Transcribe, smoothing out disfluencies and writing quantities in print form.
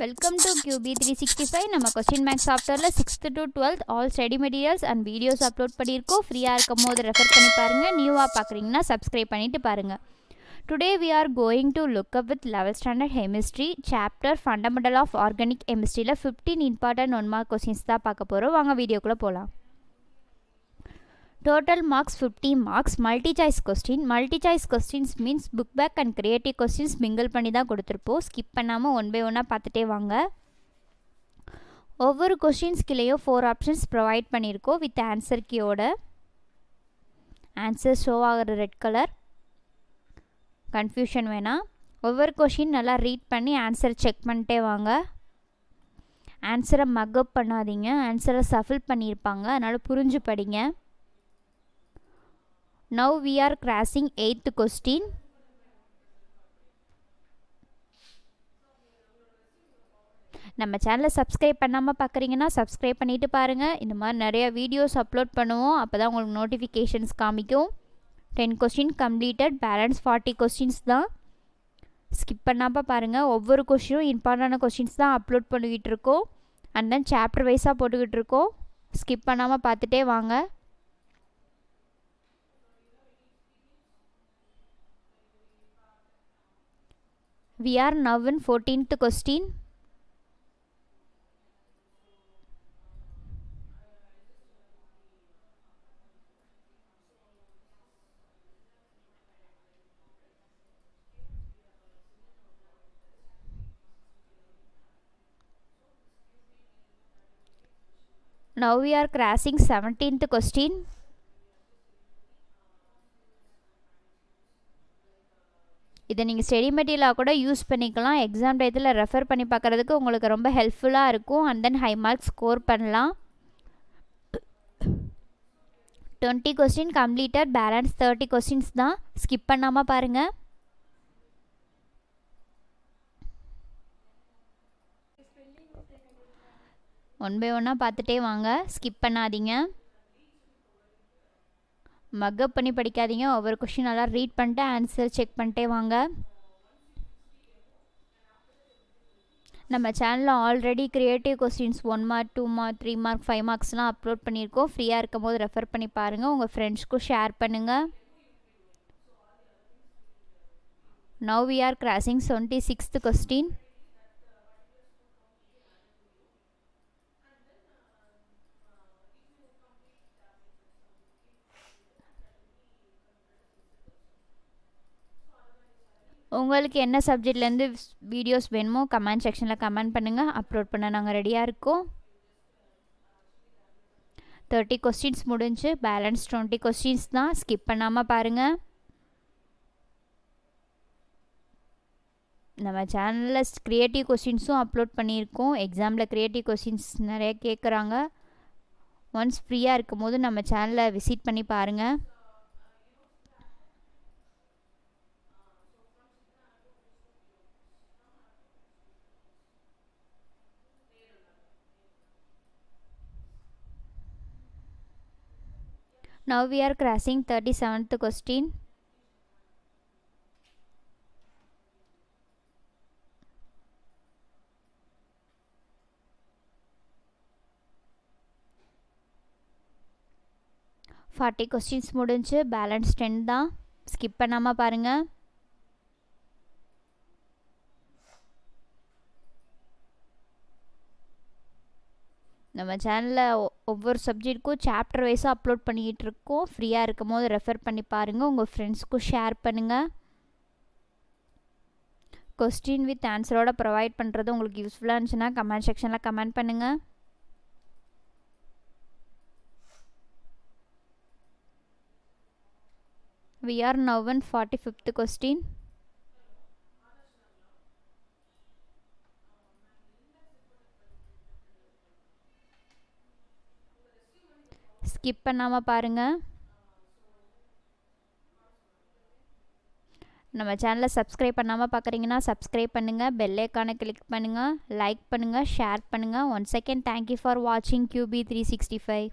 Welcome to QB365. நம்ம question max சாஃப்ட்வேர்ல 6th to 12th all study materials and videos upload பண்ணியிருக்கோம். ஃப்ரீயாக இருக்கும் போது ரெஃபர் பண்ணி பாருங்கள். நியூவாக பார்க்குறீங்கன்னா சப்ஸ்கிரைப் பண்ணிட்டு பாருங்கள். Today we are going to look up with 11th standard chemistry chapter fundamental of organic chemistryல 15 important 1 mark questions தான் பார்க்க போகிறோம். வாங்க வீடியோக்குள்ளே போகலாம். Total marks 50 marks. Multi-choice question. Multi-choice questions means book back and creative questions mingle பண்ணி தான் கொடுத்துருப்போம். Skip பண்ணாமல் ஒன் பை ஒன்னாக பார்த்துட்டே வாங்க. ஒவ்வொரு கொஸ்டின்ஸ்கிலேயும் 4 ஆப்ஷன்ஸ் ப்ரொவைட் பண்ணியிருக்கோம் வித் ஆன்சர் கீயோட. ஆன்சர் ஷோ ஆகிற ரெட் கலர். கன்ஃபியூஷன் வேணாம். ஒவ்வொரு கொஸ்டின் நல்லா ரீட் பண்ணி ஆன்சர் செக் பண்ணிட்டே வாங்க. ஆன்சரை மக்கப் பண்ணாதீங்க. ஆன்சரை சஃபில் பண்ணியிருப்பாங்க, அதனால் புரிஞ்சு படிங்க. Now we are crossing 8th question. நம்ம சேனலை சப்ஸ்கிரைப் பண்ணாமல் பார்க்குறீங்கன்னா சப்ஸ்கிரைப் பண்ணிவிட்டு பாருங்கள். இந்த மாதிரி நிறைய வீடியோஸ் அப்லோட் பண்ணுவோம், அப்போ தான் உங்களுக்கு நோட்டிஃபிகேஷன்ஸ் காமிக்கும். 10 கொஸ்டின் கம்ப்ளீட்டட், பேலன்ஸ் 40 கொஸ்டின்ஸ் தான். ஸ்கிப் பண்ணாமல் பாருங்கள். ஒவ்வொரு கொஸ்டினும் இம்பார்ட்டண்டான கொஸ்டின்ஸ் தான் அப்லோட் பண்ணிக்கிட்டு இருக்கோம். அண்ட் தென் சாப்டர் வைஸாக போட்டுக்கிட்டு இருக்கோம். ஸ்கிப் பண்ணாமல் பார்த்துட்டே வாங்க. We are now in 14th question. Now we are crossing 17th question. இதை நீங்கள் ஸ்டடி மெட்டீரியலாக கூட யூஸ் பண்ணிக்கலாம். எக்ஸாம் டயத்தில் ரெஃபர் பண்ணி பார்க்குறதுக்கு உங்களுக்கு ரொம்ப ஹெல்ப்ஃபுல்லாக இருக்கும். And then high marks score பண்ணலாம். 20 கொஸ்டின் கம்ப்ளீட்டட், பேலன்ஸ் 30 கொஸ்டின்ஸ் தான். ஸ்கிப் பண்ணாமல் பாருங்கள். ஒன் பை ஒன்னாக பார்த்துட்டே வாங்க. ஸ்கிப் பண்ணாதீங்க. மக்கப் பண்ணி படிக்காதீங்க. ஒவ்வொரு கொஸ்டின் நல்லா ரீட் பண்ணிட்டு ஆன்சர் செக் பண்ணிட்டே வாங்க. நம்ம சேனலில் already creative questions 1 mark 2 mark 3 mark 5 மார்க்ஸ்லாம் அப்லோட் பண்ணியிருக்கோம். ஃப்ரீயாக இருக்கும் போது ரெஃபர் பண்ணி பாருங்கள். உங்கள் ஃப்ரெண்ட்ஸ்க்கும் ஷேர் பண்ணுங்கள். Now we are crossing 26th question. உங்களுக்கு என்ன சப்ஜெக்ட்லேருந்து வீடியோஸ் வேணுமோ கமெண்ட் செக்ஷனில் கமெண்ட் பண்ணுங்கள். அப்லோட் பண்ண நாங்கள் ரெடியாக இருக்கோம். 30 கொஸ்டின்ஸ் முடிஞ்சு, பேலன்ஸ் 20 கொஸ்டின்ஸ் தான். ஸ்கிப் பண்ணாமல் பாருங்கள். நம்ம சேனலில் க்ரியேட்டிவ் கொஸ்டின்ஸும் அப்லோட் பண்ணியிருக்கோம். எக்ஸாமில் க்ரியேட்டிவ் கொஸ்டின்ஸ் நிறைய கேட்குறாங்க. ஒன்ஸ் ஃப்ரீயாக இருக்கும் போது நம்ம சேனலை விசிட் பண்ணி பாருங்கள். Now we are crossing 37th question. Forty questions முடிஞ்சு, பேலன்ஸ் 10 தான். ஸ்கிப் பண்ணாமல் பாருங்கள். நம்ம சேனலில் ஒவ்வொரு சப்ஜெக்ட்டுக்கும் சாப்டர் வைஸாக அப்லோட் பண்ணிக்கிட்டு இருக்கோம். ஃப்ரீயாக இருக்கும் போது ரெஃபர் பண்ணி பாருங்கள். உங்கள் ஃப்ரெண்ட்ஸ்க்கும் ஷேர் பண்ணுங்கள். கொஸ்டின் வித் ஆன்சரோட ப்ரொவைட் பண்ணுறது உங்களுக்கு யூஸ்ஃபுல்லாக இருந்துச்சுன்னா கமெண்ட் செக்ஷனில் கமெண்ட் பண்ணுங்கள். We are now in 45th question. Skip பண்ணாமல் பாருங்கள். நம்ம சேனலை சப்ஸ்கிரைப் பண்ணாமல் பார்க்குறீங்கன்னா சப்ஸ்கிரைப் பண்ணுங்கள். பெல் ஐக்கானை கிளிக் பண்ணுங்கள். லைக் பண்ணுங்கள், ஷேர் பண்ணுங்கள். ஒன்ஸ் அகேன் தேங்க்யூ ஃபார் வாட்சிங் QB365.